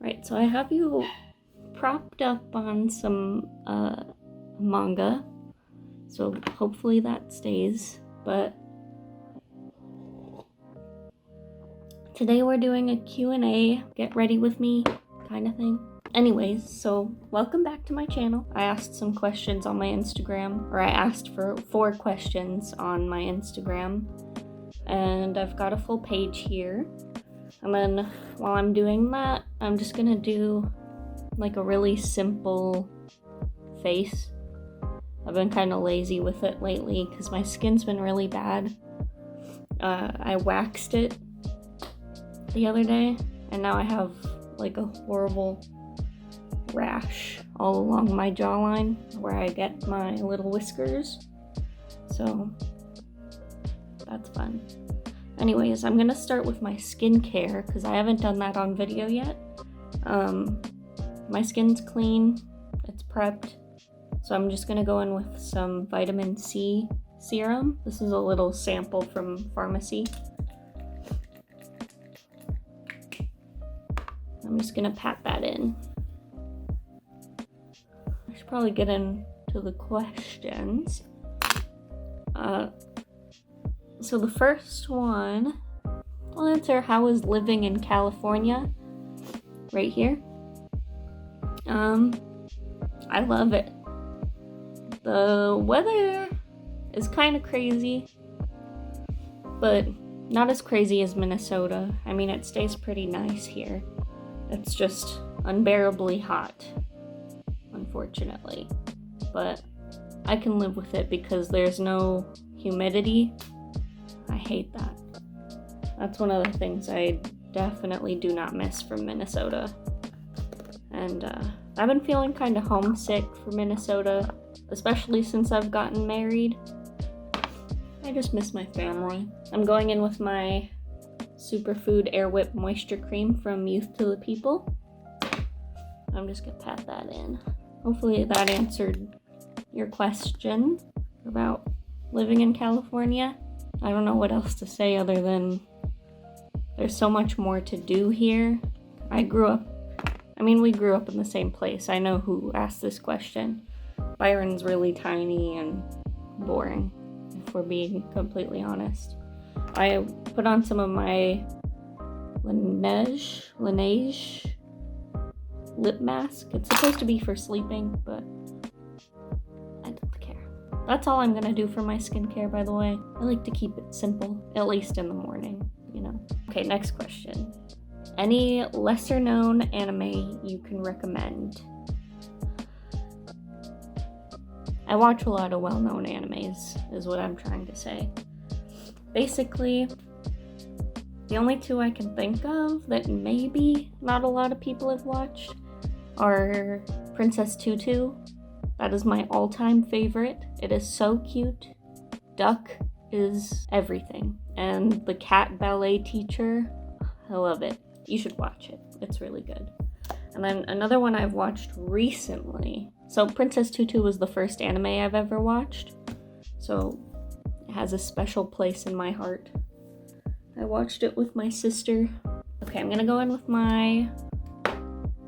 Right, so I have you propped up on some manga, so hopefully that stays, but today we're doing a Q&A, get ready with me kind of thing. Anyways, so welcome back to my channel. I asked some questions on my Instagram, or I asked for 4 questions on my Instagram, and I've got a full page here. And then while I'm doing that, I'm just gonna do like a really simple face. I've been kind of lazy with it lately because my skin's been really bad. I waxed it the other day, and now I have like a horrible rash all along my jawline where I get my little whiskers. So that's fun. Anyways, I'm gonna start with my skincare because I haven't done that on video yet. My skin's clean, it's prepped, so I'm just gonna go in with some vitamin C serum. This is a little sample from pharmacy. I'm just gonna pat that in. I should probably get into the questions. So the first one, I'll answer how is living in California, right here. I love it. The weather is kind of crazy, but not as crazy as Minnesota. I mean, it stays pretty nice here. It's just unbearably hot, unfortunately. But I can live with it because there's no humidity. I hate that. That's one of the things I definitely do not miss from Minnesota. And I've been feeling kind of homesick for Minnesota, especially since I've gotten married. I just miss my family. I'm going in with my Superfood Air Whip Moisture Cream from Youth to the People. I'm just gonna pat that in. Hopefully that answered your question about living in California. I don't know what else to say other than there's so much more to do here. We grew up in the same place. I know who asked this question. Byron's really tiny and boring, if we're being completely honest. I put on some of my Laneige lip mask. It's supposed to be for sleeping, but I don't care. That's all I'm gonna do for my skincare, by the way. I like to keep it simple, at least in the morning, you know. Okay, next question. Any lesser known anime you can recommend? I watch a lot of well-known animes, is what I'm trying to say. Basically, the only 2 I can think of that maybe not a lot of people have watched are Princess Tutu. That is my all-time favorite. It is so cute. Duck is everything. And the cat ballet teacher, I love it. You should watch it. It's really good. And then another one I've watched recently. So Princess Tutu was the first anime I've ever watched. So it has a special place in my heart. I watched it with my sister. Okay, I'm gonna go in with my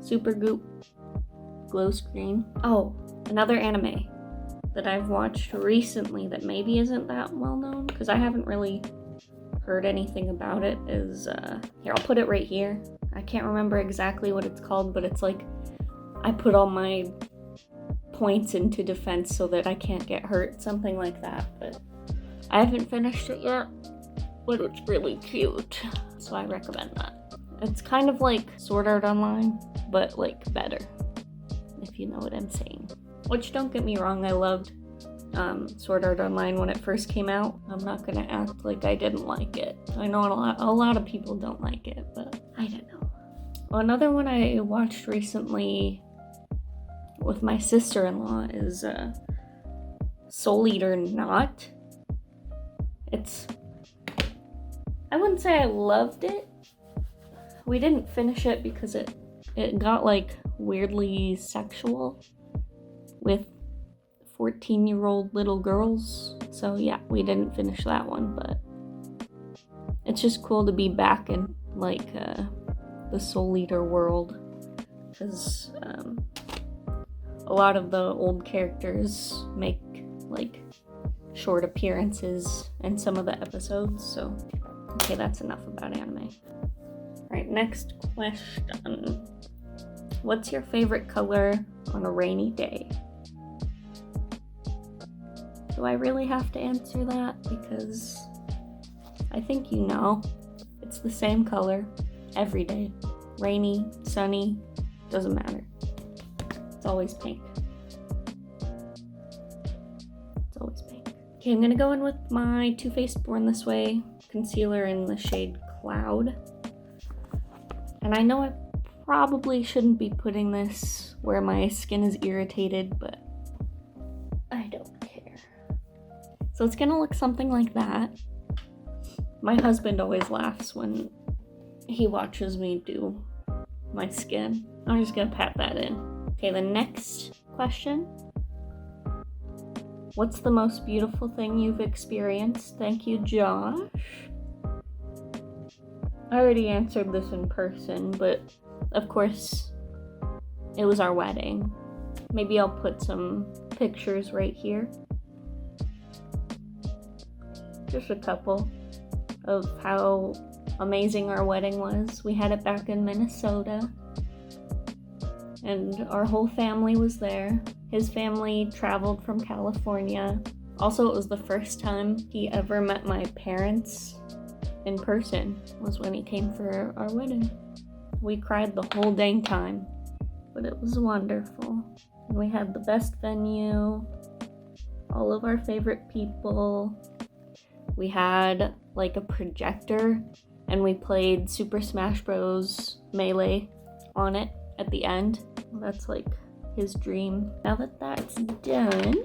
Super Goop glow screen. Oh, another anime that I've watched recently that maybe isn't that well known because I haven't really heard anything about it is, here, I'll put it right here. I can't remember exactly what it's called, but it's like, I put all my points into defense so that I can't get hurt, something like that, but I haven't finished it yet, but it's really cute, so I recommend that. It's kind of like Sword Art Online, but like better, if you know what I'm saying. Which, don't get me wrong, I loved Sword Art Online when it first came out. I'm not gonna act like I didn't like it. I know a lot of people don't like it, but I don't know. Well, another one I watched recently with my sister-in-law is Soul Eater Not. I wouldn't say I loved it. We didn't finish it because it got like weirdly sexual with 14-year-old little girls. So yeah, we didn't finish that one, but it's just cool to be back in like the Soul Eater world. because a lot of the old characters make like short appearances in some of the episodes, so okay, that's enough about anime. Alright, next question. What's your favorite color on a rainy day? Do I really have to answer that? Because I think you know. It's the same color every day. Rainy, sunny, doesn't matter. It's always pink. It's always pink. Okay, I'm gonna go in with my Too Faced Born This Way concealer in the shade Cloud. And I know I probably shouldn't be putting this where my skin is irritated, but I don't care. So it's gonna look something like that. My husband always laughs when he watches me do my skin. I'm just gonna pat that in. Okay, the next question. What's the most beautiful thing you've experienced? Thank you, Josh. I already answered this in person, but of course, it was our wedding. Maybe I'll put some pictures right here. Just a couple of how amazing our wedding was. We had it back in Minnesota, and our whole family was there. His family traveled from California. Also, it was the first time he ever met my parents in person, was when he came for our wedding. We cried the whole dang time, but it was wonderful. And we had the best venue, all of our favorite people. We had like a projector, and we played Super Smash Bros. Melee on it at the end. That's like his dream. Now that that's done,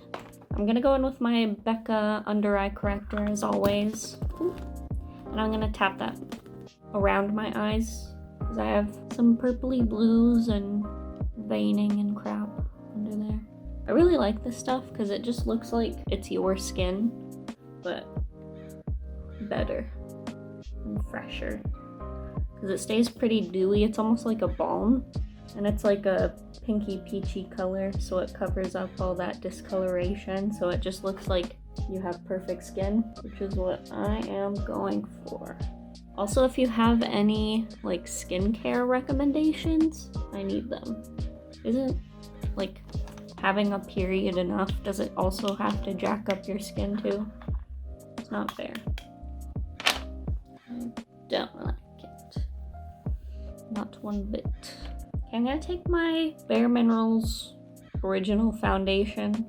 I'm gonna go in with my Becca under eye corrector as always. Ooh. And I'm gonna tap that around my eyes because I have some purpley blues and veining and crap under there. I really like this stuff because it just looks like it's your skin, but better and fresher. Because it stays pretty dewy. It's almost like a balm, and it's like a pinky peachy color, so it covers up all that discoloration, so it just looks like you have perfect skin, which is what I am going for. Also, if you have any like skincare recommendations, I need them. Isn't like having a period enough? Does it also have to jack up your skin too? It's not fair. I don't like it. Not one bit. Okay, I'm gonna take my Bare Minerals Original Foundation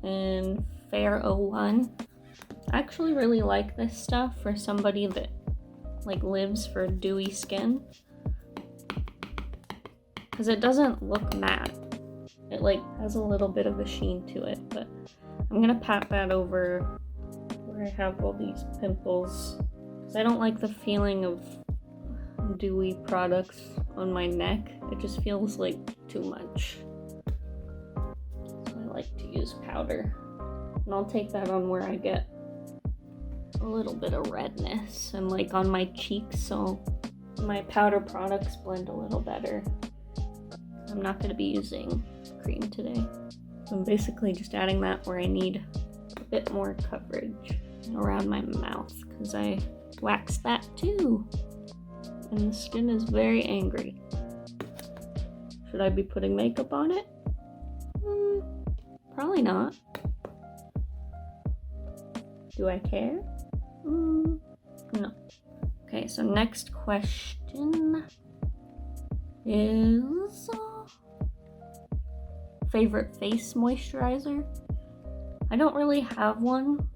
in Fair 01. I actually really like this stuff for somebody that like lives for dewy skin, because it doesn't look matte. It like has a little bit of a sheen to it, but I'm gonna pat that over where I have all these pimples, because I don't like the feeling of dewy products on my neck. It just feels like too much. So I like to use powder. And I'll take that on where I get a little bit of redness and like on my cheeks, so my powder products blend a little better. I'm not going to be using cream today. So I'm basically just adding that where I need a bit more coverage around my mouth, because I waxed that too. And the skin is very angry. Should I be putting makeup on it? Probably not. Do I care? No. Okay, so next question is favorite face moisturizer. I don't really have one.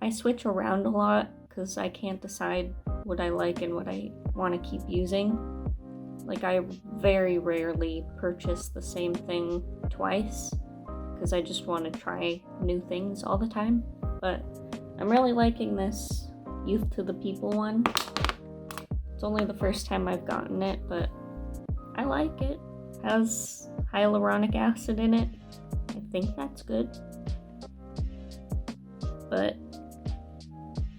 I switch around a lot because I can't decide what I like and what I want to keep using. Like, I very rarely purchase the same thing twice because I just want to try new things all the time. But I'm really liking this Youth to the People one. It's only the first time I've gotten it, but I like it. It has hyaluronic acid in it. I think that's good. But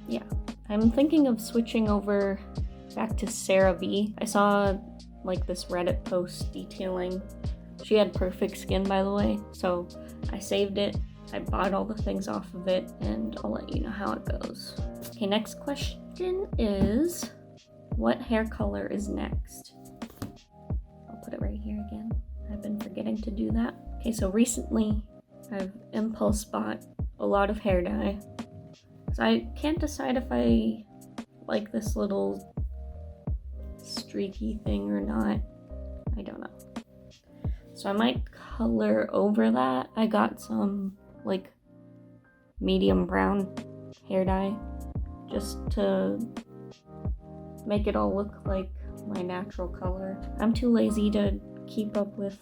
yeah, I'm thinking of switching over back to CeraVe. I saw like this Reddit post detailing. She had perfect skin, by the way, so I saved it. I bought all the things off of it, and I'll let you know how it goes. Okay, next question is, what hair color is next? I'll put it right here again. I've been forgetting to do that. Okay, so recently I've impulse bought a lot of hair dye. So I can't decide if I like this little streaky thing or not. I don't know. So I might color over that. I got some like medium brown hair dye just to make it all look like my natural color. I'm too lazy to keep up with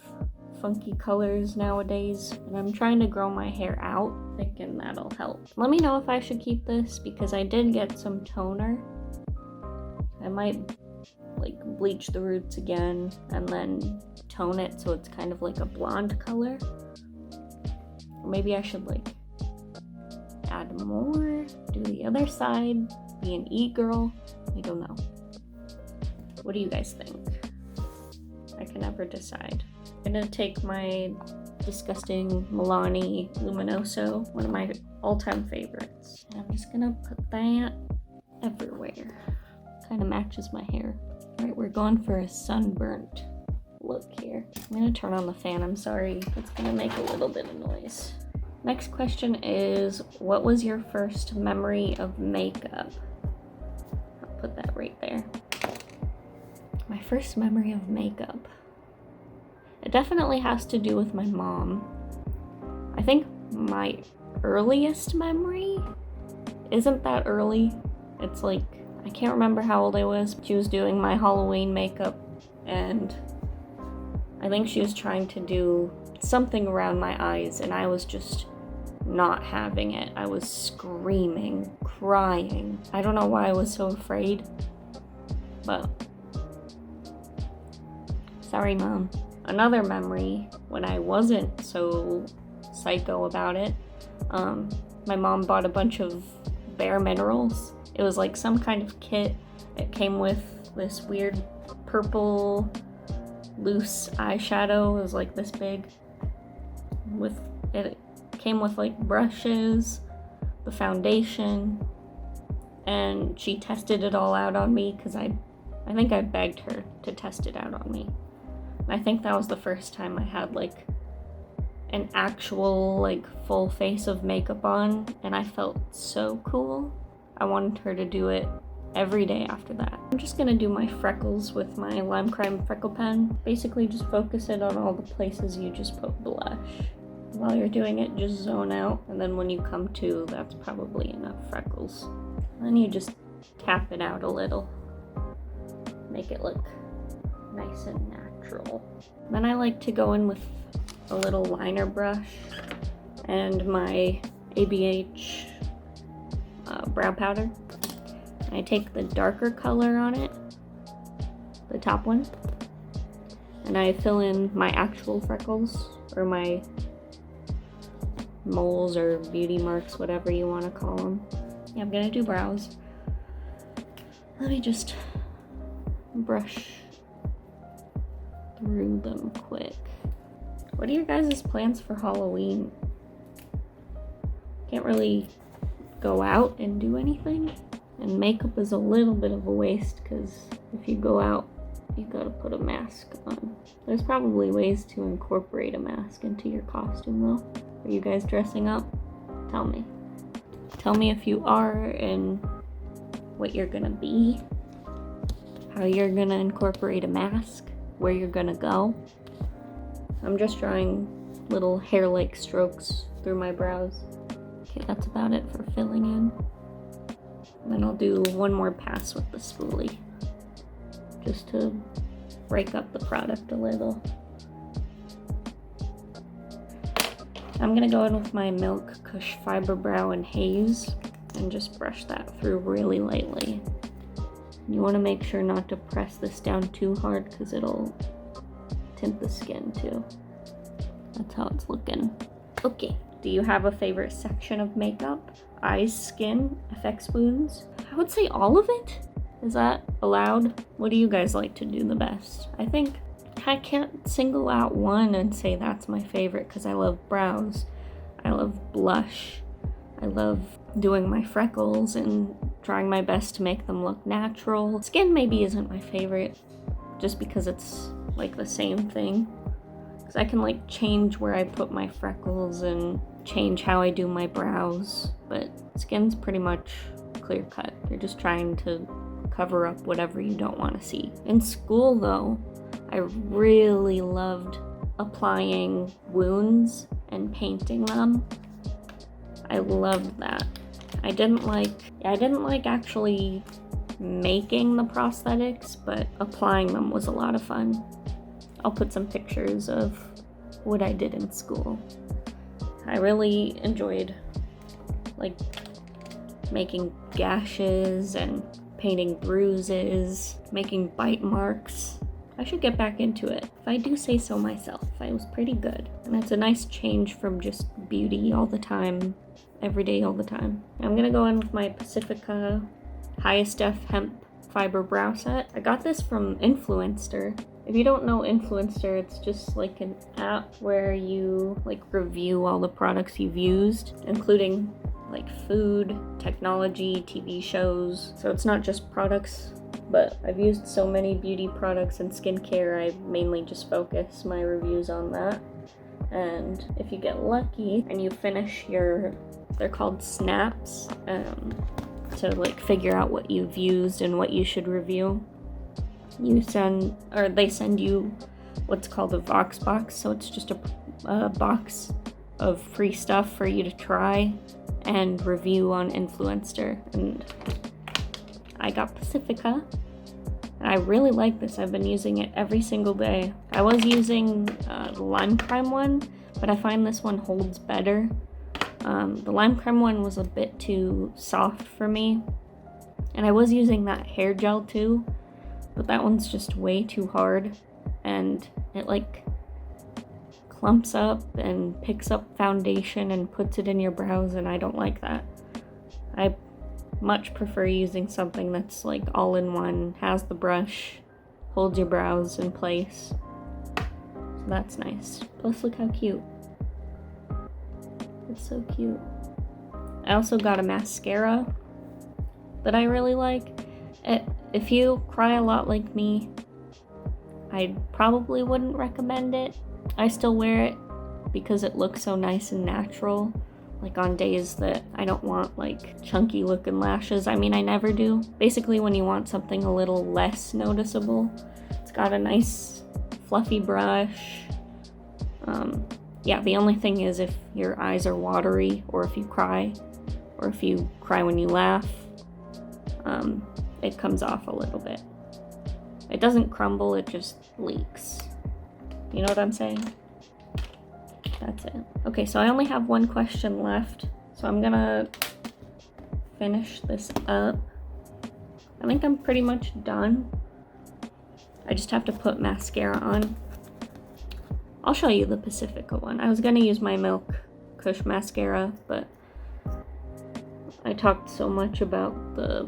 funky colors nowadays, and I'm trying to grow my hair out, thinking that'll help. Let me know if I should keep this, because I did get some toner. I might like bleach the roots again and then tone it so it's kind of like a blonde color. Or maybe I should like add more, do the other side, be an e-girl. I don't know. What do you guys think? I can never decide. I'm gonna take my disgusting Milani Luminoso, one of my all-time favorites. And I'm just gonna put that everywhere. Kind of matches my hair. All right, we're going for a sunburnt look here. I'm gonna turn on the fan, I'm sorry. It's gonna make a little bit of noise. Next question is, what was your first memory of makeup? I'll put that right there. My first memory of makeup. It definitely has to do with my mom. I think my earliest memory isn't that early. It's like, I can't remember how old I was. She was doing my Halloween makeup, and I think she was trying to do something around my eyes, and I was just not having it. I was screaming, crying. I don't know why I was so afraid, but sorry, Mom. Another memory, when I wasn't so psycho about it, my mom bought a bunch of Bare Minerals. It was like some kind of kit. It came with this weird purple loose eyeshadow. It was like this big. It came with like brushes, the foundation, and she tested it all out on me because I think I begged her to test it out on me. And I think that was the first time I had like an actual like full face of makeup on, and I felt so cool. I wanted her to do it every day after that. I'm just gonna do my freckles with my Lime Crime freckle pen. Basically just focus it on all the places you just put blush. While you're doing it, just zone out, and then when you come to, that's probably enough freckles. And then you just tap it out a little. Make it look nice and natural. Then I like to go in with a little liner brush and my ABH brow powder. I take the darker color on it, the top one, and I fill in my actual freckles, or my moles or beauty marks, whatever you want to call them. Yeah, I'm gonna do brows. Let me just brush through them quick. What are your guys' plans for Halloween? Can't really go out and do anything, and makeup is a little bit of a waste because if you go out, you gotta put a mask on. There's probably ways to incorporate a mask into your costume though. Are you guys dressing up? Tell me. Tell me if you are, and what you're gonna be, how you're gonna incorporate a mask, where you're gonna go. I'm just drawing little hair-like strokes through my brows. Okay, that's about it for filling in. And then I'll do one more pass with the spoolie, just to break up the product a little. I'm gonna go in with my Milk Kush Fiber Brow in Haze and just brush that through really lightly. You want to make sure not to press this down too hard because it'll tint the skin too. That's how it's looking. Okay, do you have a favorite section of makeup? Eyes, skin, FX wounds? I would say all of it. Is that allowed? What do you guys like to do the best? I think I can't single out one and say that's my favorite because I love brows. I love blush. I love doing my freckles and trying my best to make them look natural. Skin maybe isn't my favorite just because it's like the same thing. Because I can like change where I put my freckles and change how I do my brows. But skin's pretty much clear cut. You're just trying to cover up whatever you don't want to see. In school though, I really loved applying wounds and painting them. I loved that. I didn't like actually making the prosthetics, but applying them was a lot of fun. I'll put some pictures of what I did in school. I really enjoyed like making gashes and painting bruises, making bite marks. I should get back into it. If I do say so myself, I was pretty good. And it's a nice change from just beauty all the time, every day, all the time. I'm gonna go in with my Pacifica Highest Def Hemp Fiber Brow Set. I got this from Influencer. If you don't know Influencer, it's just like an app where you like review all the products you've used, including like food, technology, TV shows. So it's not just products, but I've used so many beauty products and skincare, I mainly just focus my reviews on that. And if you get lucky and you finish they're called snaps, to like figure out what you've used and what you should review, they send you what's called a Vox box. So it's just a box of free stuff for you to try and review on Influencer. And I got Pacifica, and I really like this. I've been using it every single day. I was using the Lime Crime one, but I find this one holds better. The Lime Crime one was a bit too soft for me, and I was using that hair gel too, but that one's just way too hard, and it like clumps up and picks up foundation and puts it in your brows, and I don't like that. I much prefer using something that's like all in one, has the brush, holds your brows in place. So that's nice. Plus look how cute. It's so cute. I also got a mascara that I really like. If you cry a lot like me, I probably wouldn't recommend it. I still wear it because it looks so nice and natural, like on days that I don't want like chunky looking lashes. I mean, I never do. Basically, when you want something a little less noticeable, it's got a nice fluffy brush. Yeah, the only thing is if your eyes are watery, or if you cry when you laugh, it comes off a little bit. It doesn't crumble, it just leaks. You know what I'm saying? That's it. Okay, so I only have one question left, so I'm gonna finish this up. I think I'm pretty much done. I just have to put mascara on. I'll show you the Pacifica one. I was gonna use my Milk Kush mascara, but I talked so much about the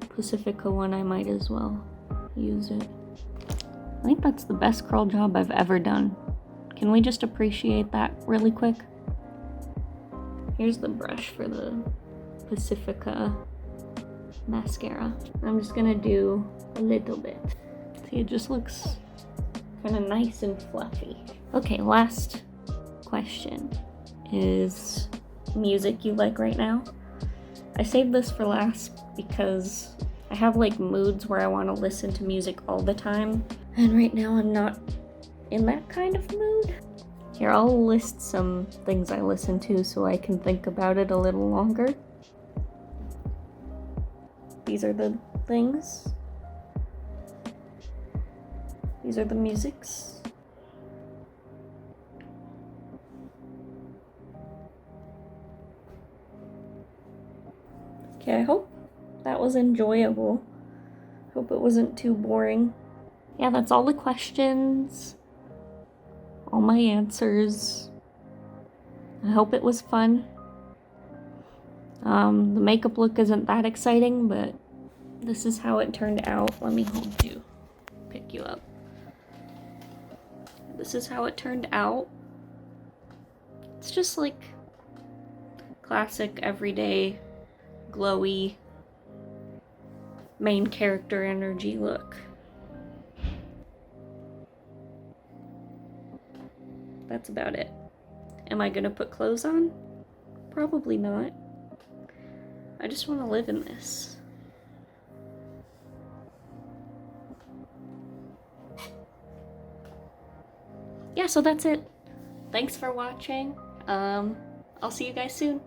Pacifica one, I might as well use it. I think that's the best curl job I've ever done. Can we just appreciate that really quick? Here's the brush for the Pacifica mascara. I'm just gonna do a little bit. See, it just looks kind of nice and fluffy. Okay, last question is music you like right now. I saved this for last because I have like moods where I want to listen to music all the time, and right now I'm not in that kind of mood. Here, I'll list some things I listen to so I can think about it a little longer. These are the things. These are the musics. Okay, I hope that was enjoyable. Hope it wasn't too boring. Yeah, that's all the questions. All my answers. I hope it was fun. The makeup look isn't that exciting, but this is how it turned out. Let me hold you, pick you up. This is how it turned out. It's just like classic, everyday, glowy, main character energy look. That's about it. Am I gonna put clothes on? Probably not. I just want to live in this. Yeah, so that's it. Thanks for watching. I'll see you guys soon.